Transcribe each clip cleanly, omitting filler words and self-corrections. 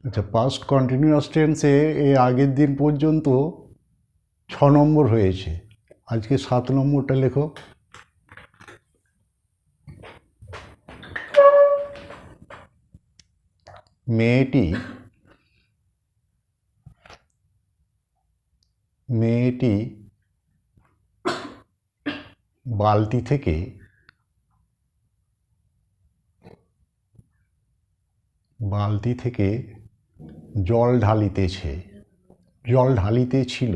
আচ্ছা, past continuous টেন্সে এর আগের দিন পর্যন্ত 6 নম্বর হয়েছে, আজকে 7 নম্বরটা লেখো। মেয়েটি বালতি থেকে জল ঢালিতেছিল।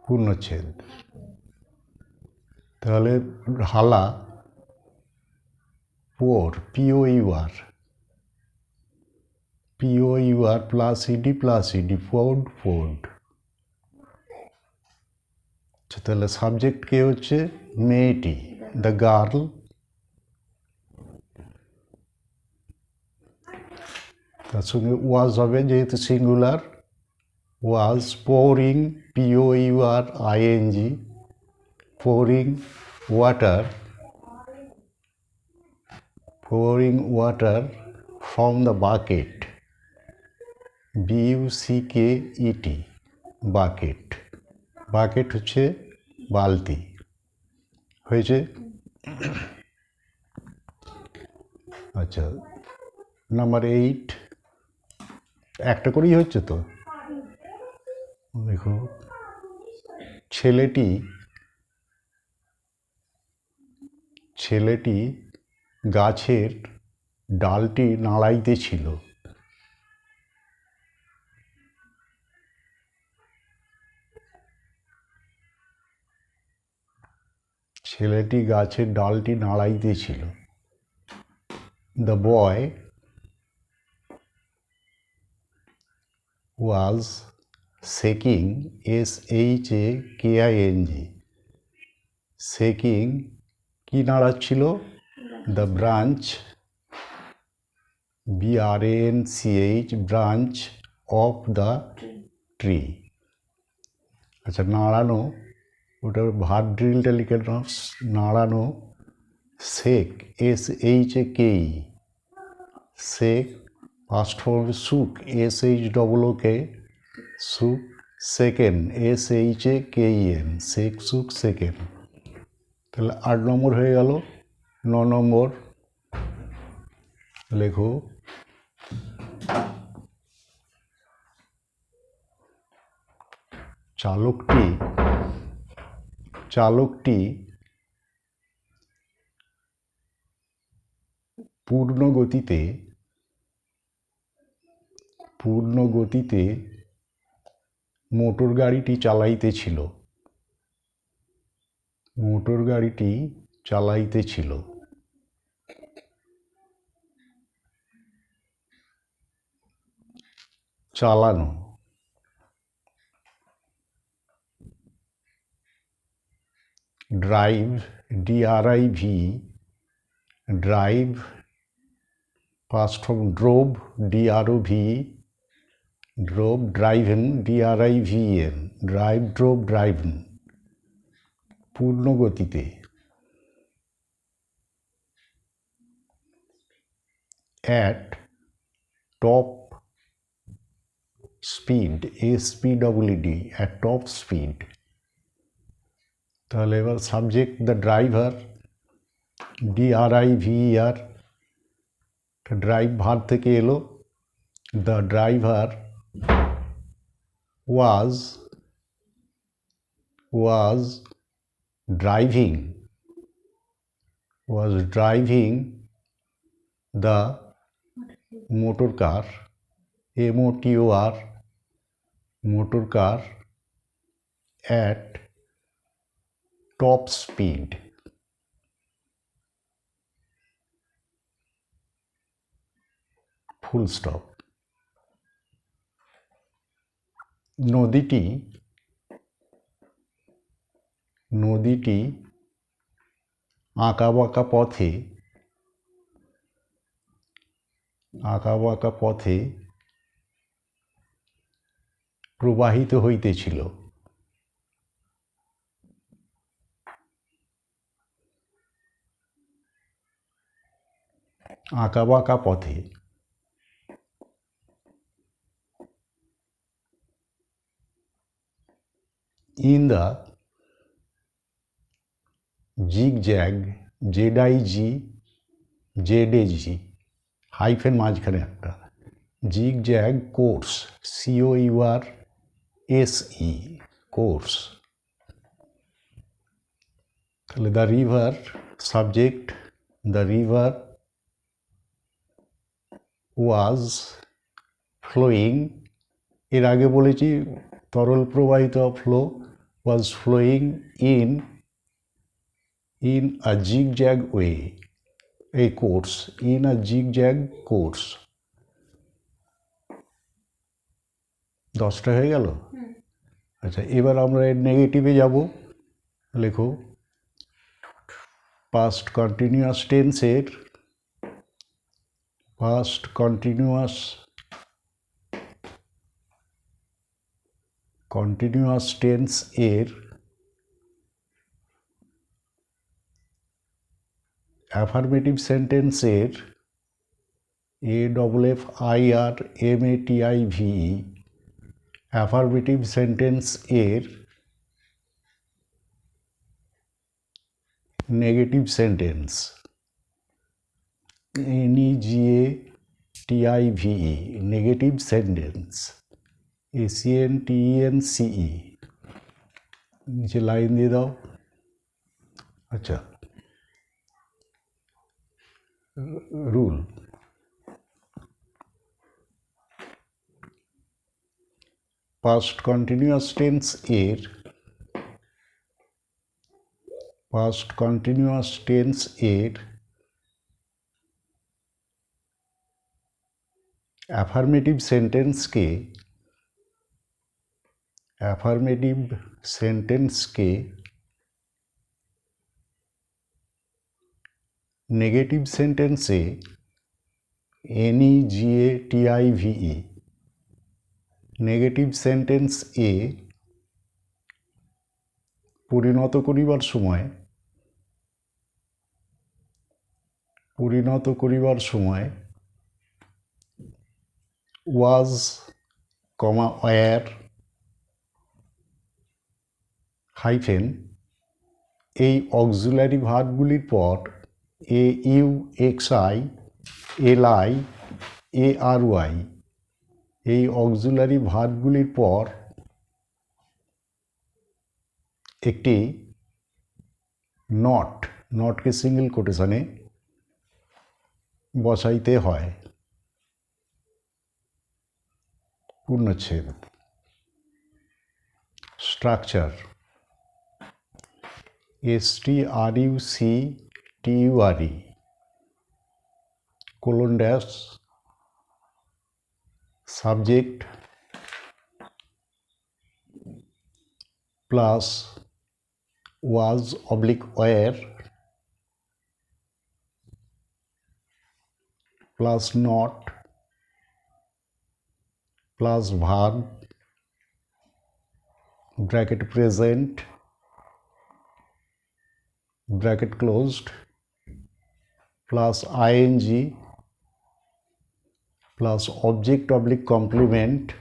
পূর্ণচ্ছেদ। তাহলে ঢালা, পোর, POUR প্লাস ইডি পোর্ড। আচ্ছা, তাহলে সাবজেক্ট কে হচ্ছে মেয়েটি, দ্য গার্ল। তার সঙ্গে ওয়াজ হবে, যেহেতু singular, was pouring, POURING, pouring water from the bucket, BUCKET, bucket হচ্ছে বালতি। হয়েছে? আচ্ছা, নাম্বার 8, একটা করেই হচ্ছে তো। দেখো, ছেলেটি গাছের ডালটি নাড়াইতেছিল। ছেলেটি গাছের ডালটি নাড়াইতেছিল। The boy was shaking, SHAKING, shaking কি নাড়াচ্ছিল? The branch, BRANCH, branch of the tree. আচ্ছা, নাড়ানো, ওটা ভার্ব ড্রিলটা লিখে নাও। নাড়ানো, shake, SHAKE, shake. First form সুক, SHOOK, সুক। Second, SHAKEN, shake, সুক, second. তাহলে 8 নম্বর হয়ে গেল। 9 নম্বর লেখো। চালকটি পূর্ণ গতিতে মোটর গাড়িটি চালাইতেছিল। চালানো, drive, DRIV, drive. First form drove, DROV, drove. Driven, DRIVEN, drive, drove, driven. পূর্ণ গতিতে। At top speed, SPEED, at top speed. তাহলে এবার subject the driver, DRIVER, drive verb থেকে এলো। The driver was driving the motor car, MOTOR, motor car, at top speed. Full stop. নদীটি আঁকাবাঁকা পথে প্রবাহিত হইতেছিল। আঁকাবাঁকা পথে in the zigzag ZIG ZAG hyphen মাঝখানে একটা zigzag course COURSE course তাহলে the river subject the river was flowing এর আগে বলেছি তরল প্রবাহিত flow was flowing in a zigzag way a course in a zigzag course 10টা হয়ে গেল আচ্ছা এবার আমরা এর নেগেটিভে যাব লেখো পাস্ট কন্টিনিউয়াস টেন্সের পাস্ট কন্টিনিউয়াস টেন্স এর অ্যাফার্মেটিভ সেন্টেন্সের AFFIRMATIVE অ্যাফার্মেটিভ সেন্টেন্স এর negative sentence NEGATIVE negative sentence SENTENCE নিচে লাইন দিয়ে দাও আচ্ছা রুল পাস্ট কন্টিনিউয়াস টেন্স এর পাস্ট কন্টিনিউয়াস টেন্স এর অ্যাফার্মেটিভ সেন্টেন্সকে নেগেটিভ সেন্টেন্সে NEGATIVE নেগেটিভ সেন্টেন্স এ পরিণত করিবার সময় ওয়াজ ওয়্যার হাইফেন এই অক্সিলারি ভার্বগুলির পর AUXI LI ARY এই অক্সিলারি ভার্বগুলির পর একটি নটকে সিঙ্গেল কোটেশনে বসাইতে হয় পূর্ণচ্ছেদ structure STRUCTURE colon dash subject plus was oblique where plus not plus verb bracket present bracket closed plus ing plus object oblique complement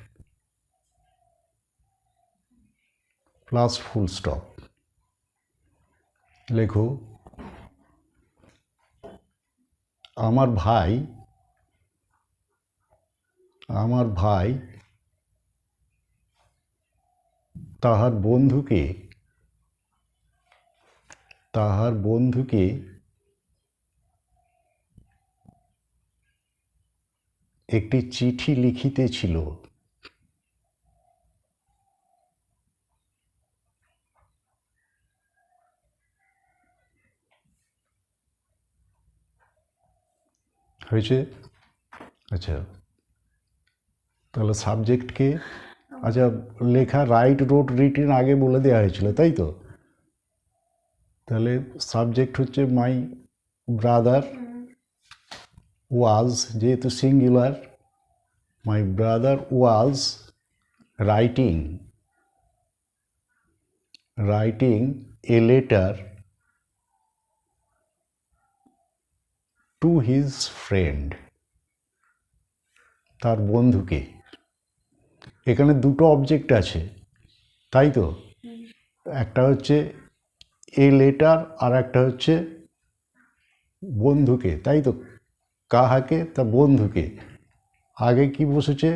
plus full stop লেখো আমার ভাই তাহার বন্ধুকে একটি চিঠি লিখিতেছিল হয়েছে আচ্ছা তাহলে সাবজেক্টকে আচ্ছা লেখা রাইট রোড রিটেন আগে বলে দেওয়া হয়েছিল তাই তো তাহলে সাবজেক্ট হচ্ছে মাই ব্রাদার ওয়াজ যেহেতু singular my brother was writing a letter to to his friend, তার বন্ধুকে। এখানে দুটো অবজেক্ট আছে, তাই তো? একটা হচ্ছে এ লেটার আর একটা হচ্ছে বন্ধুকে, তাই তো? কাহাকে? তা বন্ধুকে। আগে কি বসেছে?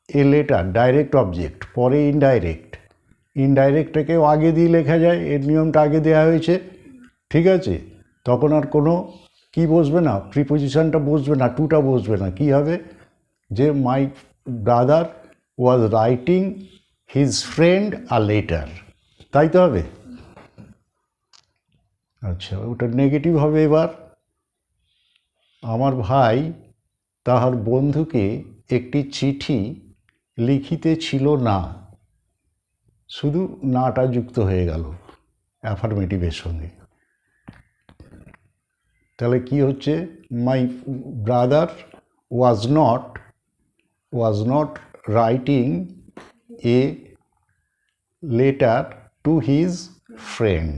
এ লেটার, ডাইরেক্ট অবজেক্ট, পরে ইনডাইরেক্ট। ইনডাইরেক্টটাকেও আগে দিয়ে লেখা যায়, এর নিয়মটা আগে দেওয়া হয়েছে, ঠিক আছে? তখন আর কোনো কি বসবে না, প্রিপোজিশনটা বসবে না, টুটা বসবে না। কি হবে? যে my brother was writing his friend a letter, তাই তো হবে? আচ্ছা, ওটা নেগেটিভ হবে। এবার আমার ভাই তাহার বন্ধুকে একটি চিঠি লিখিতেছিল না, শুধু নাটা যুক্ত হয়ে গেল অ্যাফার্মেটিভের সঙ্গে। তাহলে কি হচ্ছে? My brother was not writing a letter to his friend,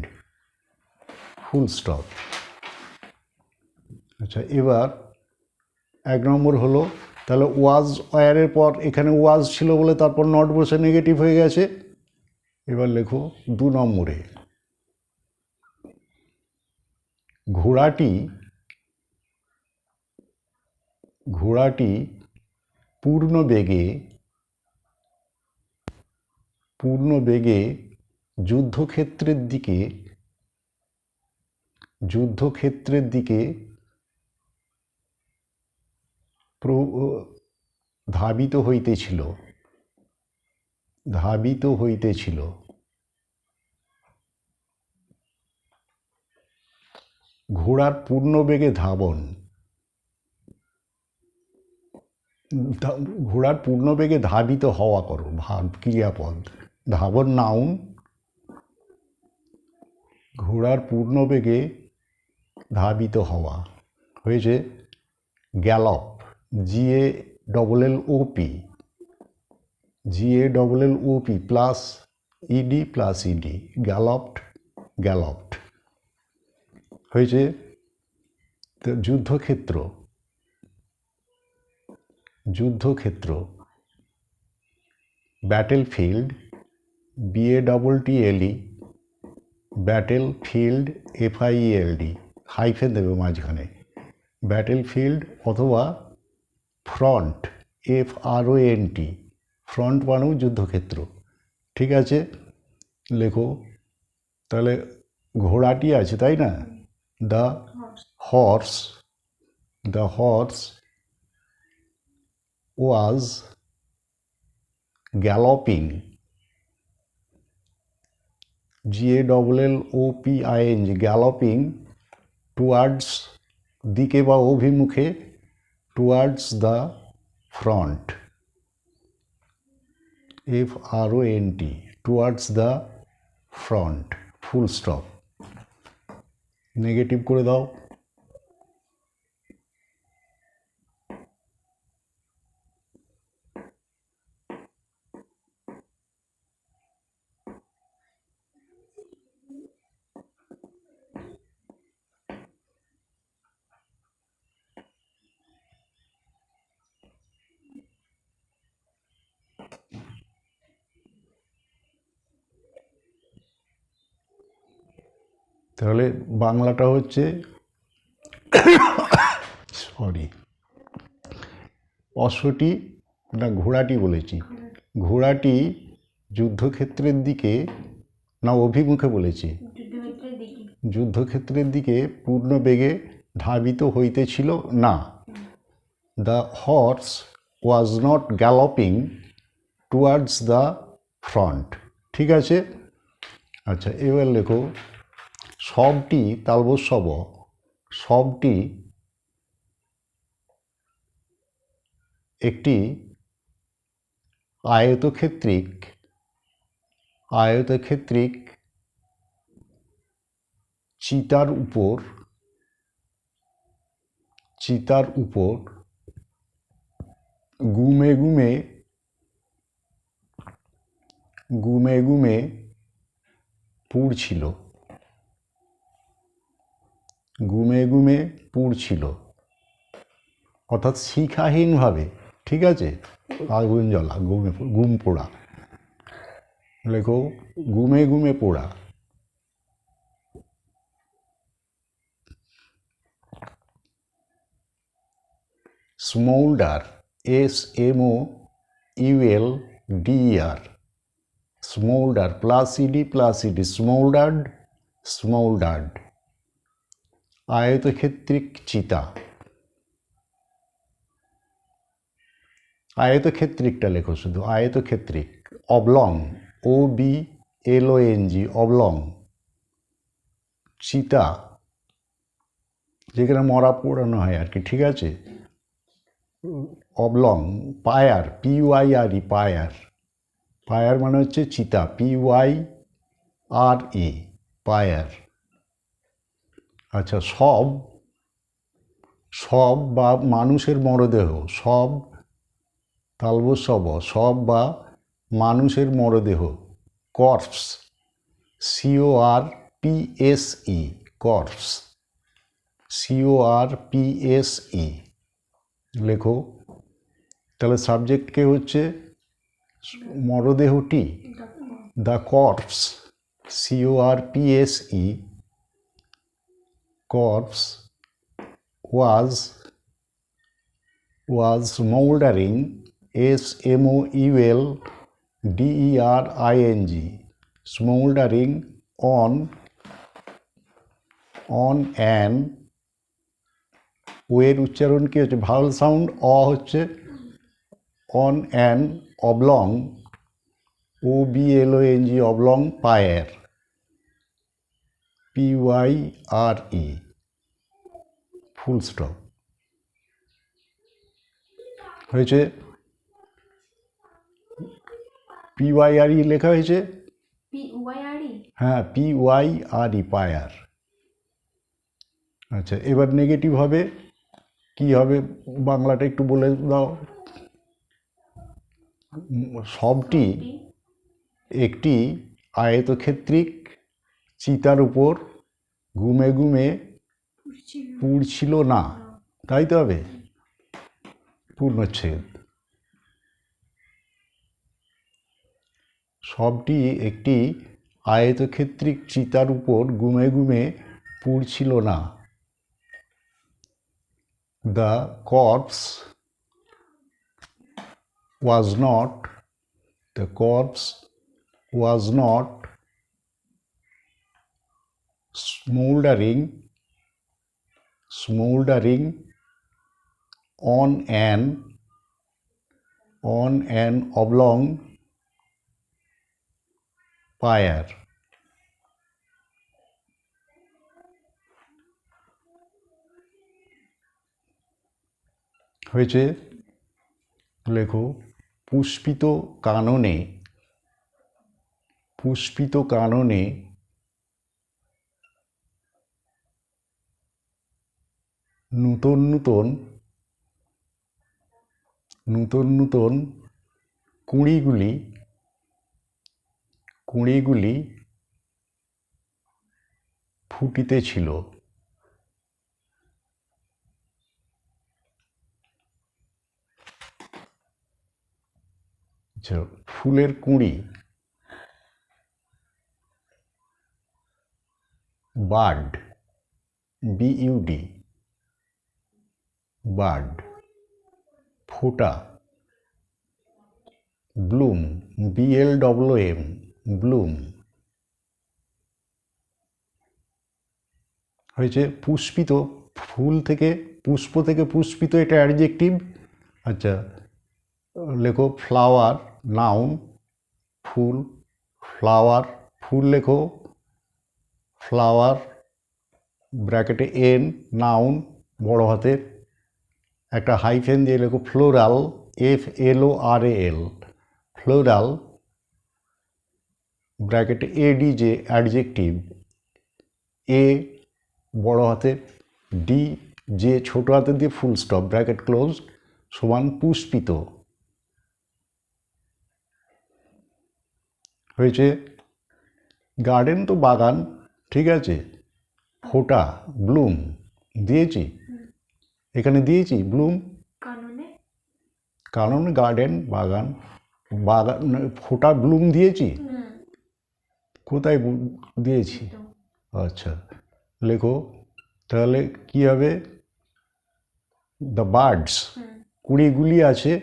full stop. আচ্ছা, এবার 1 নম্বর হলো। তাহলে ওয়াজ ওয়ারের পর এখানে ওয়াজ ছিল বলে তারপর নট বসে নেগেটিভ হয়ে গেছে। এবার লেখো 2 নম্বরে, ঘোড়াটি পূর্ণ বেগে যুদ্ধক্ষেত্রের দিকে ধাবিত হইতেছিল। ঘোড়ার পূর্ণবেগে ধাবন, ঘোড়ার পূর্ণবেগে ধাবিত হওয়া করো, ক্রিয়াপদ। ধাবন নাউন, ঘোড়ার পূর্ণবেগে ধাবিত হওয়া হয়েছে gallop, GALLOP plus ED galloped হয়েছে। যুদ্ধক্ষেত্র, battlefield, BATTLE, battlefield, FIELD, hyphen দেবে মাঝখানে, ব্যাটেলফিল্ড, অথবা ফ্রন্ট, FRONT, ফ্রন্ট মানেও যুদ্ধক্ষেত্র, ঠিক আছে? লেখো তাহলে ঘোড়াটি আছে, তাই না? The horse was গ্যালপিং, GALLOPING, গ্যালপিং towards, দিকে বা অভিমুখে, towards the front, FRONT, towards the front, full stop. Negative করে দাও। তাহলে বাংলাটা হচ্ছে, ঘোড়াটি বলেছি, ঘোড়াটি যুদ্ধক্ষেত্রের দিকে না অভিমুখে বলেছি, যুদ্ধক্ষেত্রের দিকে পূর্ণ বেগে ধাবিত হইতেছিল না। The horse was not গ্যালপিং towards the front, ঠিক আছে? আচ্ছা, এবার লেখো সবটি, তালবস্যব, সবটি একটি আয়তক্ষেত্রিক চিতার উপর গুমে গুমে পুড়ছিল। অর্থাৎ শিখাহীনভাবে, ঠিক আছে, আগুন জ্বলা, গুম পোড়া। লেখো গুমে গুমে পোড়া। স্মোল্ডার, SMOULDER, স্মোল্ডার, প্লাস ইডি, স্মোল্ডার্ড, স্মোল্ডার্ড। আয়তক্ষেত্রিক চিতা, আয়তক্ষেত্রিকটা লেখো শুধু, আয়তক্ষেত্রিক। Oblong, OBLONG, oblong. চিতা, যেখানে মরা পোড়ানো হয় আর কি, ঠিক আছে, অবলং। পায়ার, PYRE, পায়ার, পায়ার মানে হচ্ছে চিতা, PYRE, পায়ার। আচ্ছা, সব বা মানুষের মরদেহ, সব তালবস্যব, সব বা মানুষের মরদেহ, কর্পস, CORPSE, কর্পস, CORPSE লেখো। তাহলে সাবজেক্ট কে হচ্ছে মরদেহটি, the corpse, CORPSE, corpse was smoldering, SMOULDERING, smoldering on an, ওয়ের উচ্চারণ কি হচ্ছে, ভাওয়াল সাউন্ড, হচ্ছে, on an oblong, OBLONG, oblong pyre, PYRE, full stop. হয়েছে? PYRE লেখা হয়েছে, হ্যাঁ, PYRE, পায়ার। আচ্ছা, এবার নেগেটিভ হবে, কি হবে বাংলাটা একটু বলে দাও। সবটি একটি আয়তক্ষেত্রিক চিতার উপর গুমে গুমে পুড়ছিল না, তাই তো হবে পূর্ণচ্ছেদ। সবটি একটি আয়তক্ষেত্রিক চিতার উপর গুমে গুমে পুড়ছিল না। The corpse was not smoldering on an oblong pyre. হয়েছে? লেখো পুষ্পিত কাননে নূতন নূতন কুঁড়িগুলি ফুটিতেছিল। ফুলের কুঁড়ি, বার্ড, BUD, বার্ড। ফোটা, ব্লুম, BLWM, ব্লুম। হয়েছে? পুষ্পিত, ফুল থেকে, পুষ্প থেকে পুষ্পিত, এটা অ্যাডজেক্টিভ। আচ্ছা, লেখো ফ্লাওয়ার, নাউন, ফুল, ফ্লাওয়ার, ফুল লেখো ফ্লাওয়ার, ব্র্যাকেটে N, নাউন বড় হাতের, একটা হাইফেন দিয়ে লেখো ফ্লোরাল, FLORAL, ফ্লোরাল, ব্র্যাকেটে ADJ, অ্যাডজেক্টিভ, A বড় হাতের, DJ ছোট হাতের দিয়ে ফুল স্টপ, ব্র্যাকেট ক্লোজ, সমান পুষ্পিত। হয়েছে? গার্ডেন তো বাগান, ঠিক আছে। ফোটা, ব্লুম দিয়েছি, এখানে দিয়েছি ব্লুম, কাননে কানন গার্ডেন বাগান, বাগান ফোটা ব্লুম দিয়েছি, হুম কোথায় দিয়েছি? তো আচ্ছা, লেখো তাহলে কি হবে? দ্য বার্ডস, হুম কুড়িগুলি আছে,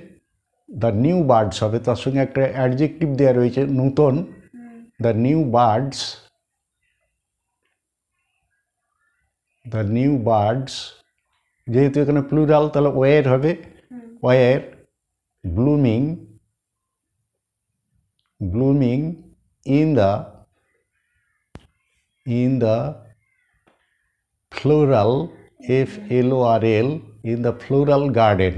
দ্য নিউ বার্ডস হবে, তার সঙ্গে একটা অ্যাডজেক্টিভ দেওয়া রয়েছে নূতন, hmm the new birds, the new birds, যেহেতু এখানে প্লুরাল তাহলে ওয়ার হবে, hmm were blooming, blooming in the floral, FLORL, in the floral garden.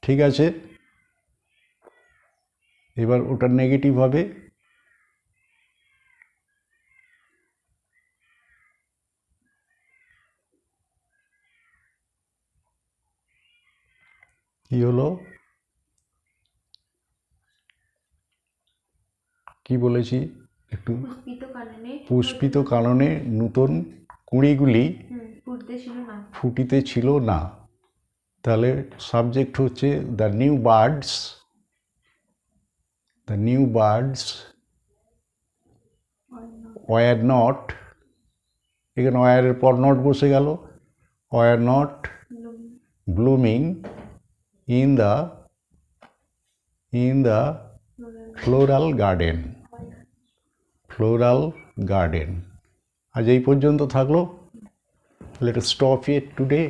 ঠিক আছে, এবার ওটা নেগেটিভ হবে, কি হলো, কি বলেছি একটু? পুষ্পিত কাননে পুষ্পিত কাননে নূতন কুঁড়িগুলি ফুটতে ছিল না। ফুটিতে ছিল না। তাহলে সাবজেক্ট হচ্ছে the new birds, the new birds were not, এখানে ওয়ারের পর নট বসে গেল, were not blooming in the floral garden, floral garden. আজ এই পর্যন্ত থাকলো। Let us stop it today.